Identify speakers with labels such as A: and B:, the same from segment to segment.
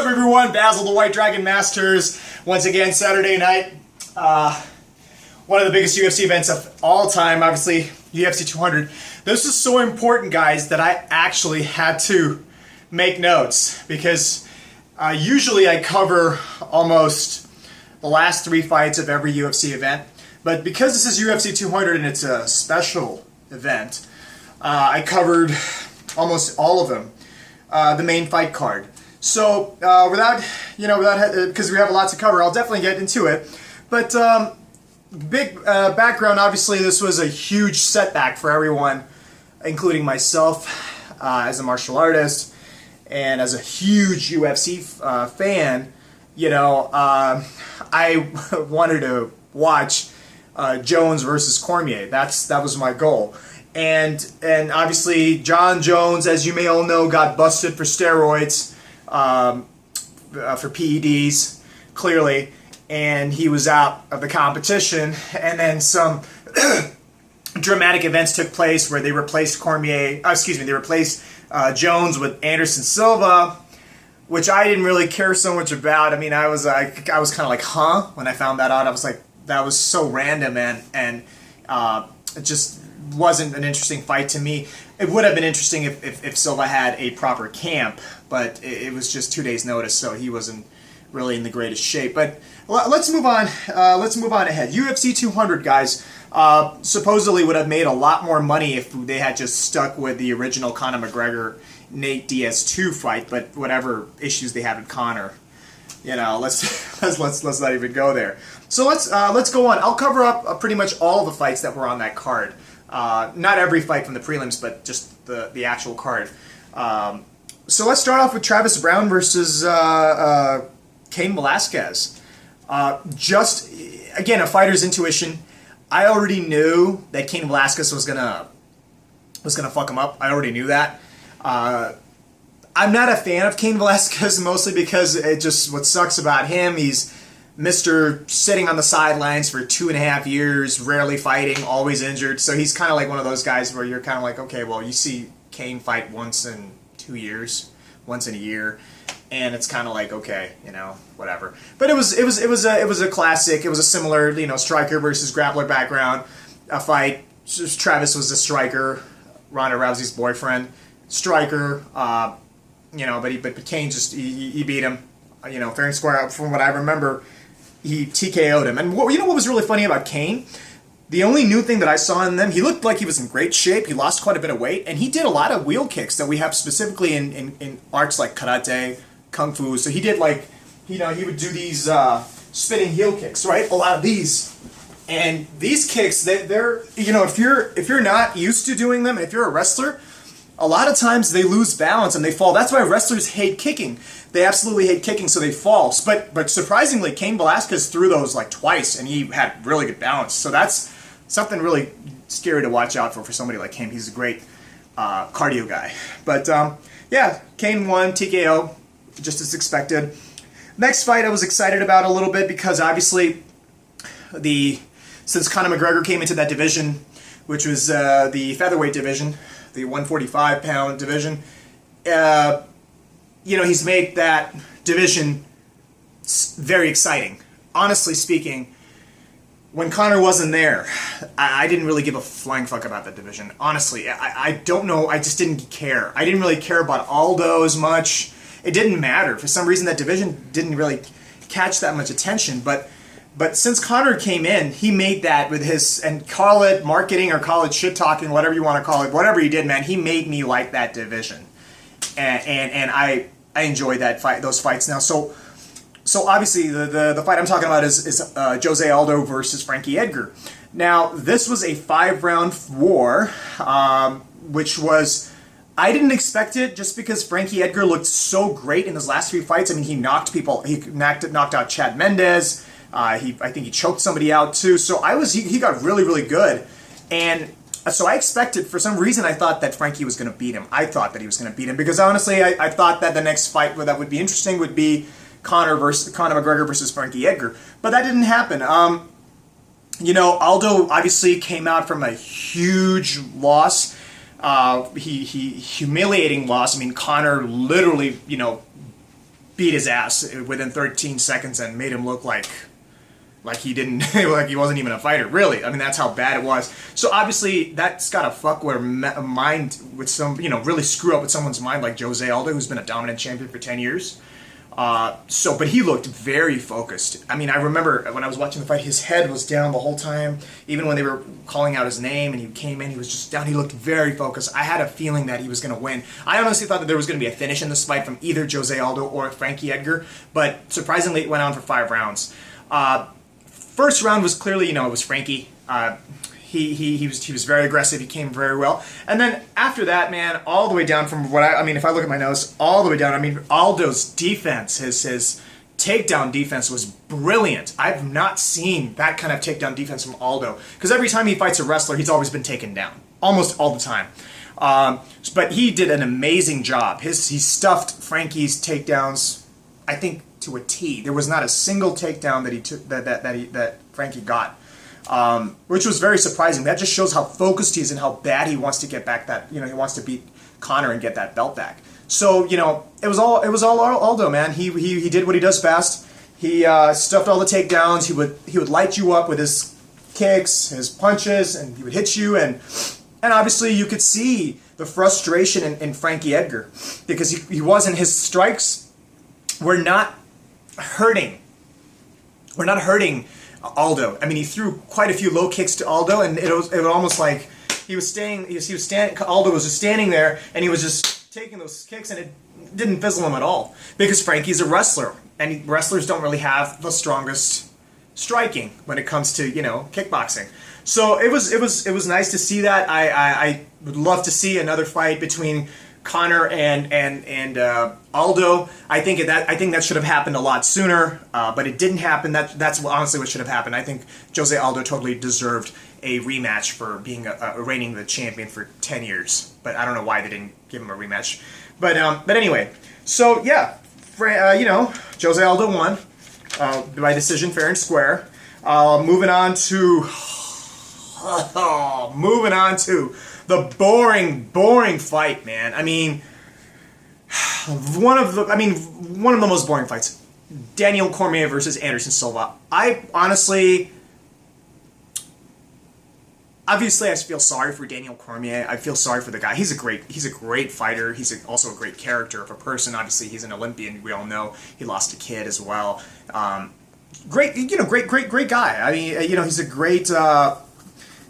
A: up, everyone? Basil, the White Dragon Masters. Once again, Saturday night. One of the biggest UFC events of all time, obviously, UFC 200. This is so important, guys, that I actually had to make notes because usually I cover almost the last 3 fights of every UFC event. But because this is UFC 200 and it's a special event, I covered almost all of them, the main fight card. So because we have a lot to cover, I'll definitely get into it. But big background, obviously this was a huge setback for everyone, including myself as a martial artist and as a huge UFC fan. I wanted to watch Jones versus Cormier. That was my goal. And obviously John Jones, as you may all know, got busted for steroids, for PEDs, clearly, and he was out of the competition. And then some dramatic events took place where they replaced Jones with Anderson Silva, which I didn't really care so much about. I mean, I was kind of like, huh? When I found that out, I was like, that was so random, and it just wasn't an interesting fight to me. It would have been interesting if Silva had a proper camp, but it was just 2 days' notice, so he wasn't really in the greatest shape. But let's move on. Let's move on ahead. UFC 200, guys, supposedly would have made a lot more money if they had just stuck with the original Conor McGregor Nate Diaz 2 fight. But whatever issues they had with Conor, let's not even go there. So let's go on. I'll cover up pretty much all the fights that were on that card. Not every fight from the prelims, but just the actual card. So let's start off with Travis Browne versus Cain Velasquez. Just again, a fighter's intuition. I already knew that Cain Velasquez was gonna fuck him up. I already knew that. I'm not a fan of Cain Velasquez, mostly because what sucks about him, he's Mr. sitting on the sidelines for 2.5 years, rarely fighting, always injured. So he's kind of like one of those guys where you're kind of like, okay, well, you see Cain fight once in 2 years, once in a year, and it's kind of like, okay, whatever. But it was a classic. It was a similar, striker versus grappler background fight. Travis was a striker, Ronda Rousey's boyfriend, striker. But Cain just he beat him, fair and square. From what I remember, he TKO'd him. And what was really funny about Cain? The only new thing that I saw in them, he looked like he was in great shape. He lost quite a bit of weight, and he did a lot of wheel kicks that we have specifically in arts like karate, kung fu. So he did he would do these spinning heel kicks, right? A lot of these. And these kicks, they're if you're not used to doing them, if you're a wrestler, a lot of times they lose balance and they fall. That's why wrestlers hate kicking. They absolutely hate kicking, so they fall. But surprisingly, Cain Velasquez threw those twice, and he had really good balance. So that's something really scary to watch out for somebody like him. He's a great cardio guy. But yeah, Cain won, TKO, just as expected. Next fight I was excited about a little bit because obviously since Conor McGregor came into that division, which was the featherweight division, the 145-pound division, he's made that division very exciting. Honestly speaking, when Conor wasn't there, I didn't really give a flying fuck about that division. Honestly, I don't know. I just didn't care. I didn't really care about Aldo as much. It didn't matter. For some reason, that division didn't really catch that much attention. But since Conor came in, he made that with his, and call it marketing or call it shit talking, whatever you want to call it, whatever he did, man, he made me like that division, and I enjoy those fights now. So obviously the fight I'm talking about is Jose Aldo versus Frankie Edgar. Now this was a 5-round war, which was, I didn't expect it just because Frankie Edgar looked so great in his last 3 fights. I mean, he knocked people. He knocked out Chad Mendes. I think he choked somebody out too. So he got really, really good. And so I expected, for some reason, I thought that Frankie was going to beat him. I thought that he was going to beat him because honestly, I thought that the next fight that would be interesting would be Conor McGregor versus Frankie Edgar. But that didn't happen. Aldo obviously came out from a huge loss. Humiliating loss. I mean, Conor literally, beat his ass within 13 seconds and made him look like he didn't, like he wasn't even a fighter, really. I mean, that's how bad it was. So obviously, that's got to fuck with a mind with some, really screw up with someone's mind like Jose Aldo, who's been a dominant champion for 10 years. But he looked very focused. I mean, I remember when I was watching the fight, his head was down the whole time. Even when they were calling out his name and he came in, he was just down. He looked very focused. I had a feeling that he was going to win. I honestly thought that there was going to be a finish in this fight from either Jose Aldo or Frankie Edgar, but surprisingly, it went on for 5 rounds. First round was clearly, it was Frankie. He was very aggressive. He came very well. And then after that, man, all the way down from if I look at my notes, all the way down, Aldo's defense, his takedown defense was brilliant. I've not seen that kind of takedown defense from Aldo. Because every time he fights a wrestler, he's always been taken down. Almost all the time. But he did an amazing job. He stuffed Frankie's takedowns, I think, to a T. There was not a single takedown that he took that Frankie got. Which was very surprising. That just shows how focused he is and how bad he wants to get back that, he wants to beat Conor and get that belt back. So, it was all Aldo, man. He did what he does best. He stuffed all the takedowns. He would light you up with his kicks, his punches, and he would hit you, and obviously you could see the frustration in Frankie Edgar, because his strikes were not hurting. Aldo. I mean, he threw quite a few low kicks to Aldo, and it was almost like Aldo was just standing there, and he was just taking those kicks, and it didn't fizzle him at all, because Frankie's a wrestler, and wrestlers don't really have the strongest striking when it comes to kickboxing. So it was nice to see that. I would love to see another fight between Conor and Aldo. I think that should have happened a lot sooner, but it didn't happen. That's honestly what should have happened. I think Jose Aldo totally deserved a rematch for being reigning the champion for 10 years. But I don't know why they didn't give him a rematch. But anyway, so yeah, Jose Aldo won by decision, fair and square. Moving on to the boring fight, man. I mean, one of the most boring fights. Daniel Cormier versus Anderson Silva. Obviously, I feel sorry for Daniel Cormier. I feel sorry for the guy. He's a great fighter. He's also a great character of a person. Obviously, he's an Olympian. We all know he lost a kid as well. Great guy. I mean, he's a great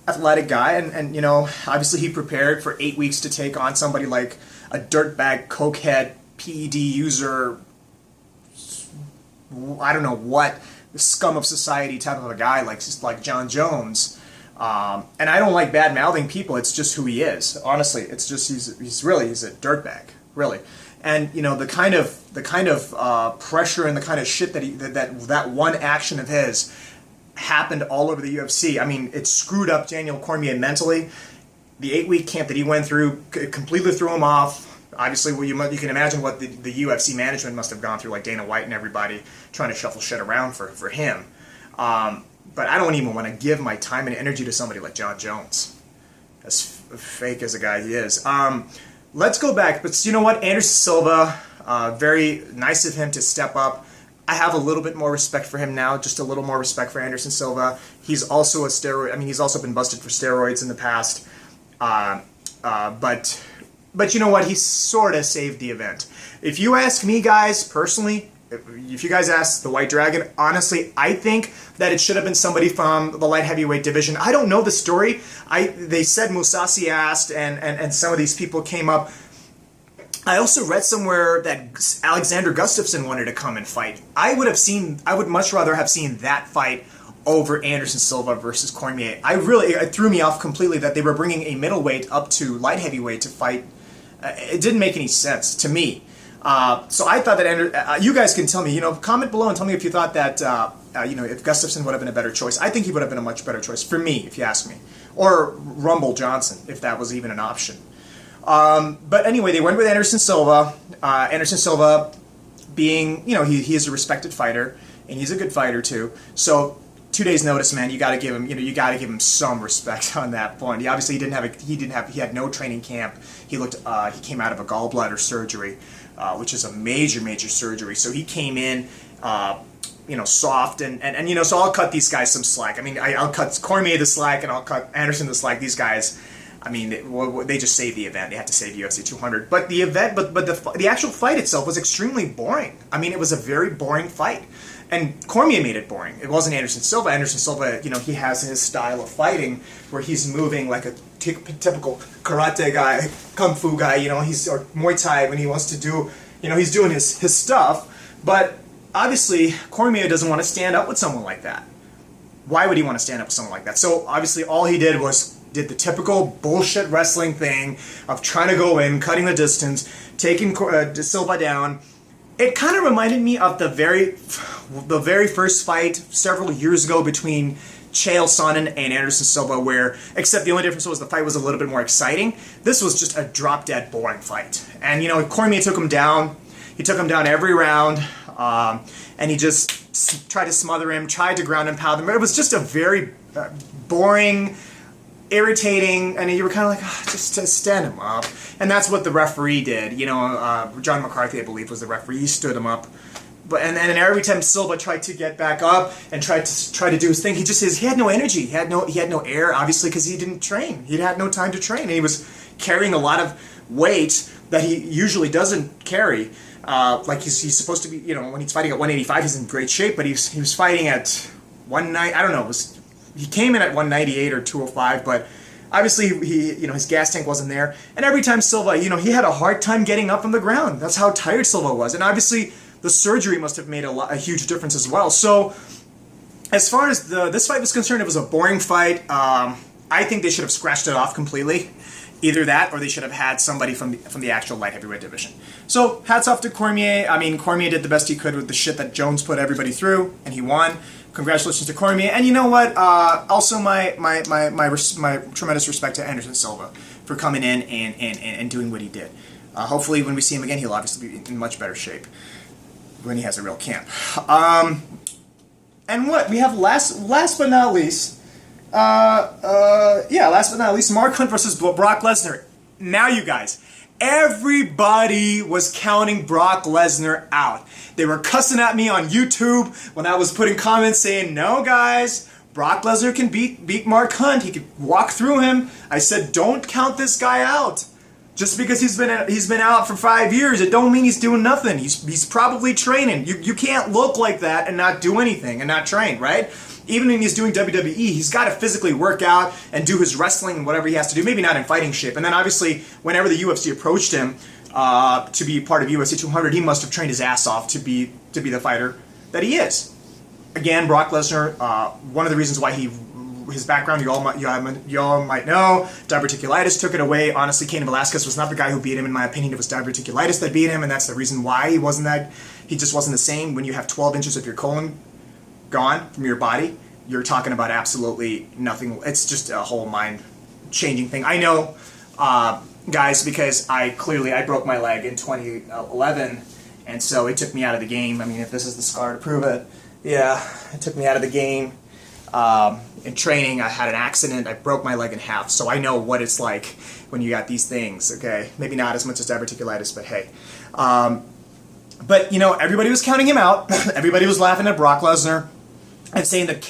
A: athletic guy, and obviously he prepared for 8 weeks to take on somebody like a dirtbag, cokehead, PED user, I don't know what, the scum of society type of a guy like John Jones. And I don't like bad-mouthing people. It's just who he is. Honestly, it's just he's a dirtbag, really. And the kind of pressure and the kind of shit that one action of his happened all over the UFC. I mean, it screwed up Daniel Cormier mentally. The 8-week camp that he went through completely threw him off. Obviously, you can imagine what the UFC management must have gone through, like Dana White and everybody, trying to shuffle shit around for him. But I don't even want to give my time and energy to somebody like John Jones, as fake as a guy he is. Let's go back. But you know what? Anderson Silva, very nice of him to step up. I have a little bit more respect for him now, just a little more respect for Anderson Silva. He's also he's also been busted for steroids in the past. But you know what? He sort of saved the event. If you ask me, guys, personally, if you guys ask the White Dragon, honestly, I think that it should have been somebody from the light heavyweight division. I don't know the story. They said Mousasi asked, and some of these people came up. I also read somewhere that Alexander Gustafsson wanted to come and fight. I would much rather have seen that fight over Anderson Silva versus Cormier. It threw me off completely that they were bringing a middleweight up to light heavyweight to fight. It didn't make any sense to me. So I thought that you guys can tell me, comment below and tell me if you thought that, if Gustafsson would have been a better choice. I think he would have been a much better choice for me, if you ask me. Or Rumble Johnson, if that was even an option. But anyway, they went with Anderson Silva. Anderson Silva being, he is a respected fighter, and he's a good fighter too. So 2 days notice, man, you got to give him, some respect on that point. He had no training camp. He came out of a gallbladder surgery. which is a major surgery. So he came in, soft, and so I'll cut these guys some slack. I mean, I'll cut Cormier the slack, and I'll cut Anderson the slack. These guys, I mean, they just saved the event. They had to save UFC 200. But the event, but the actual fight itself was extremely boring. I mean, it was a very boring fight. And Cormier made it boring. It wasn't Anderson Silva. Anderson Silva, he has his style of fighting where he's moving like a typical karate guy, kung fu guy, or Muay Thai when he wants to do, he's doing his stuff. But obviously, Cormier doesn't want to stand up with someone like that. Why would he want to stand up with someone like that? So obviously all he did the typical bullshit wrestling thing of trying to go in, cutting the distance, taking Silva down. It kind of reminded me of the very first fight several years ago between Chael Sonnen and Anderson Silva, where, except the only difference was the fight was a little bit more exciting. This was just a drop-dead boring fight. And, Cormier took him down. He took him down every round, and he just tried to smother him, tried to ground and pound him. But it was just a very boring, irritating, and you were kind of like, just to stand him up. And that's what the referee did. John McCarthy, I believe, was the referee. He stood him up. But and every time Silva tried to get back up and tried to do his thing, he had no energy. He had no air, obviously, because he didn't train. He had no time to train, and he was carrying a lot of weight that he usually doesn't carry. Like he's supposed to be. When he's fighting at 185, he's in great shape. But he was fighting at 190. I don't know. He came in at 198 or 205, but obviously his gas tank wasn't there. And every time Silva, he had a hard time getting up from the ground. That's how tired Silva was. And obviously the surgery must have made a huge difference as well. So as far as this fight was concerned, it was a boring fight. I think they should have scratched it off completely. Either that, or they should have had somebody from the actual light heavyweight division. So hats off to Cormier. I mean, Cormier did the best he could with the shit that Jones put everybody through, and he won. Congratulations to Cormier. And you know what? Also, my tremendous respect to Anderson Silva for coming in and doing what he did. Hopefully, when we see him again, he'll obviously be in much better shape when he has a real camp. And what we have last but not least. Last but not least, Mark Hunt versus Brock Lesnar. Now, you guys, everybody was counting Brock Lesnar out. They were cussing at me on YouTube when I was putting comments saying, no, guys, Brock Lesnar can beat Mark Hunt. He could walk through him. I said, don't count this guy out. Just because he's been out for 5 years, it don't mean he's doing nothing. He's probably training. You can't look like that and not do anything and not train, right? Even when he's doing WWE, he's got to physically work out and do his wrestling and whatever he has to do. Maybe not in fighting shape. And then obviously, whenever the UFC approached him to be part of UFC 200, he must have trained his ass off to be the fighter that he is. Again, Brock Lesnar, one of the reasons why his background, you all might know, diverticulitis took it away. Honestly, Cain Velasquez was not the guy who beat him, in my opinion. It was diverticulitis that beat him, and that's the reason why he just wasn't the same. When you have 12 inches of your colon gone from your body, you're talking about absolutely nothing. It's just a whole mind-changing thing. I know, guys, because I broke my leg in 2011, and so it took me out of the game. I mean, if this is the scar to prove it, yeah, it took me out of the game. In training, I had an accident. I broke my leg in half, so I know what it's like when you got these things, okay? Maybe not as much as diverticulitis, but hey. But, everybody was counting him out. Everybody was laughing at Brock Lesnar and saying that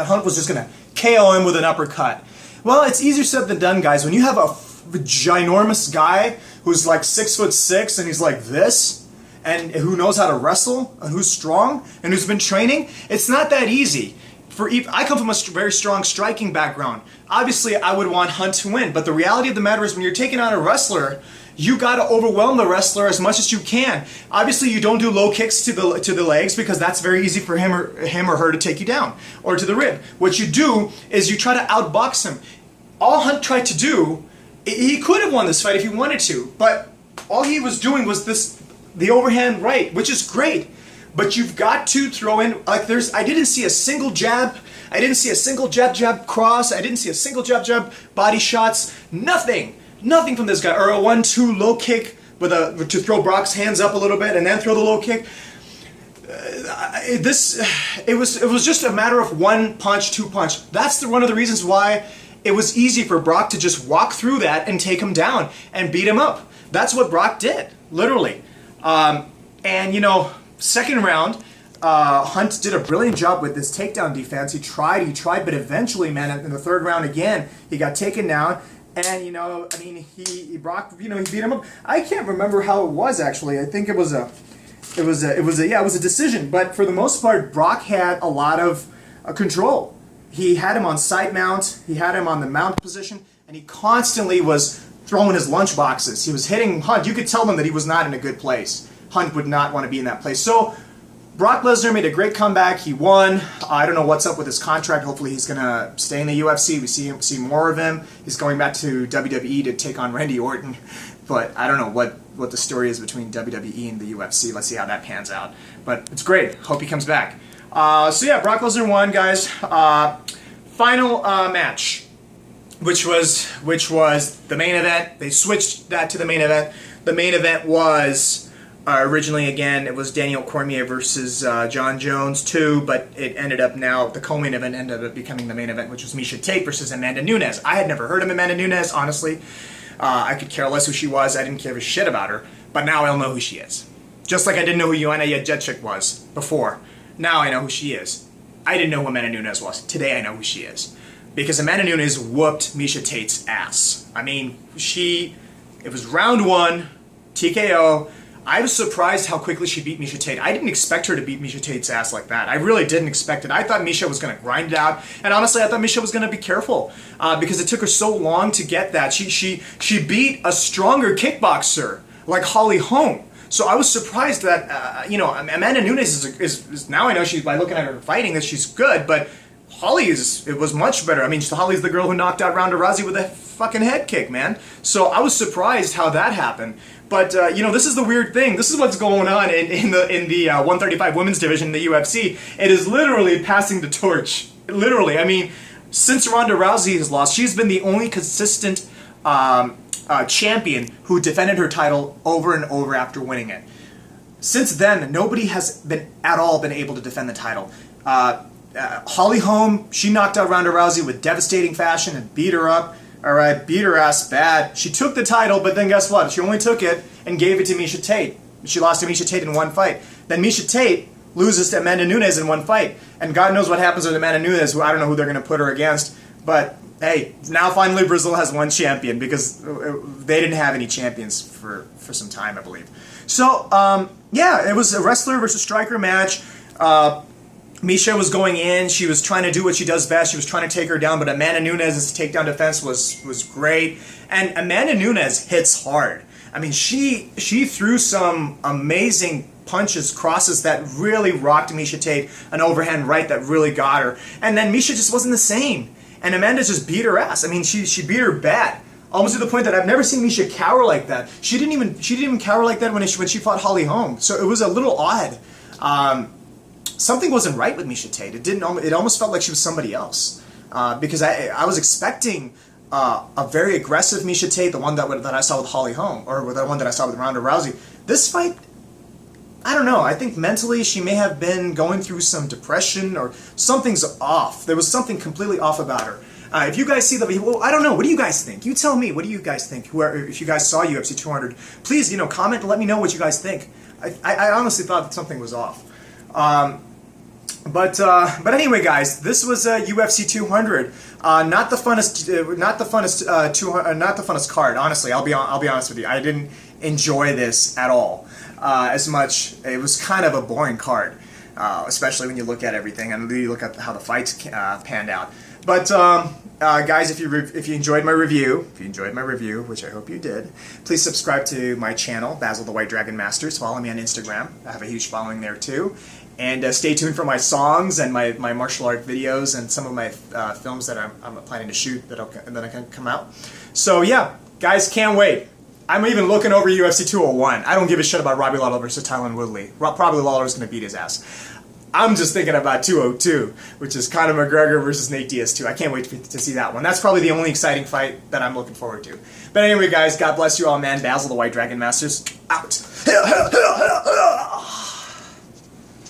A: Hunt was just going to KO him with an uppercut. Well, it's easier said than done, guys. When you have a ginormous guy who's like 6'6" and he's like this, and who knows how to wrestle, and who's strong, and who's been training, it's not that easy. I come from a very strong striking background. Obviously, I would want Hunt to win, but the reality of the matter is when you're taking on a wrestler, you got to overwhelm the wrestler as much as you can. Obviously, you don't do low kicks to the legs because that's very easy for him or her to take you down, or to the rib. What you do is you try to outbox him. All Hunt tried to do, he could have won this fight if he wanted to, but all he was doing was the overhand right, which is great. But you've got to throw in, I didn't see a single jab. I didn't see a single jab cross. I didn't see a single jab body shots. Nothing from this guy. Or a 1-2 low kick to throw Brock's hands up a little bit and then throw the low kick. It was just a matter of one punch, two punch. That's one of the reasons why it was easy for Brock to just walk through that and take him down and beat him up. That's what Brock did, literally. And, you know, second round, Hunt did a brilliant job with this takedown defense. He tried, but eventually, man, in the third round again, he got taken down. And, you know, I mean, Brock, you know, he beat him up. I can't remember how it was, actually. I think it was a decision. But for the most part, Brock had a lot of control. He had him on side mount. He had him on the mount position. And he constantly was throwing his lunch boxes. He was hitting Hunt. You could tell him that he was not in a good place. Hunt would not want to be in that place. So Brock Lesnar made a great comeback. He won. I don't know what's up with his contract. Hopefully he's going to stay in the UFC. We see more of him. He's going back to WWE to take on Randy Orton. But I don't know what the story is between WWE and the UFC. Let's see how that pans out. But it's great. Hope he comes back. So yeah, Brock Lesnar won, guys. Final match, which was the main event. They switched that to the main event. The main event was originally, again, it was Daniel Cormier versus John Jones 2, but it ended up now, the co-main event ended up becoming the main event, which was Miesha Tate versus Amanda Nunes. I had never heard of Amanda Nunes, honestly. I could care less who she was. I didn't care a shit about her, but now I'll know who she is. Just like I didn't know who Joanna Jędrzejczyk was before. Now I know who she is. I didn't know who Amanda Nunes was. Today I know who she is. Because Amanda Nunes whooped Miesha Tate's ass. I mean, it was round 1, TKO. I was surprised how quickly she beat Miesha Tate. I didn't expect her to beat Miesha Tate's ass like that. I really didn't expect it. I thought Miesha was going to grind it out, and honestly, I thought Miesha was going to be careful because it took her so long to get that. She beat a stronger kickboxer like Holly Holm. So I was surprised that you know, Amanda Nunes is now I know she's by looking at her fighting that she's good, but Holly was much better. I mean, Holly's the girl who knocked out Ronda Rousey with a fucking head kick, man. So I was surprised how that happened. But you know, this is the weird thing. This is what's going on in the 135 women's division in the UFC. It is literally passing the torch. Literally, I mean, since Ronda Rousey has lost, she's been the only consistent champion who defended her title over and over after winning it. Since then, nobody has been able to defend the title. Holly Holm, she knocked out Ronda Rousey with devastating fashion and beat her up. All right, beat her ass bad. She took the title, but then guess what? She only took it and gave it to Miesha Tate. She lost to Miesha Tate in one fight. Then Miesha Tate loses to Amanda Nunes in one fight. And God knows what happens with Amanda Nunes, who I don't know who they're going to put her against. But hey, now finally Brazil has one champion because they didn't have any champions for some time, I believe. So, yeah, it was a wrestler versus striker match. Miesha was going in. She was trying to do what she does best. She was trying to take her down, but Amanda Nunes' takedown defense was great. And Amanda Nunes hits hard. I mean, she threw some amazing punches, crosses that really rocked Miesha Tate, an overhand right that really got her. And then Miesha just wasn't the same. And Amanda just beat her ass. I mean, she beat her bad. Almost to the point that I've never seen Miesha cower like that. She didn't even cower like that when she fought Holly Holm. So it was a little odd. Something wasn't right with Miesha Tate. It almost felt like she was somebody else. Because I was expecting a very aggressive Miesha Tate, the one that I saw with Holly Holm, or the one that I saw with Ronda Rousey. This fight, I don't know. I think mentally she may have been going through some depression or something's off. There was something completely off about her. If you guys see well, I don't know. What do you guys think? You tell me. What do you guys think? If you guys saw UFC 200, please, comment and let me know what you guys think. I honestly thought that something was off. But anyway, guys, this was UFC 200. Not the funnest card. Honestly, I'll be honest with you. I didn't enjoy this at all as much. It was kind of a boring card, especially when you look at everything and you look at how the fights panned out. But guys, if you enjoyed my review, which I hope you did, please subscribe to my channel, Basil the White Dragon Masters. Follow me on Instagram. I have a huge following there too. And stay tuned for my songs and my martial art videos and some of my films that I'm planning to shoot that are going to come out. So yeah, guys, can't wait. I'm even looking over UFC 201. I don't give a shit about Robbie Lawler versus Tyron Woodley. Probably Lawler's going to beat his ass. I'm just thinking about 202, which is Conor McGregor versus Nate Diaz 2. I can't wait to see that one. That's probably the only exciting fight that I'm looking forward to. But anyway, guys, God bless you all, man. Basil the White Dragon Masters, out.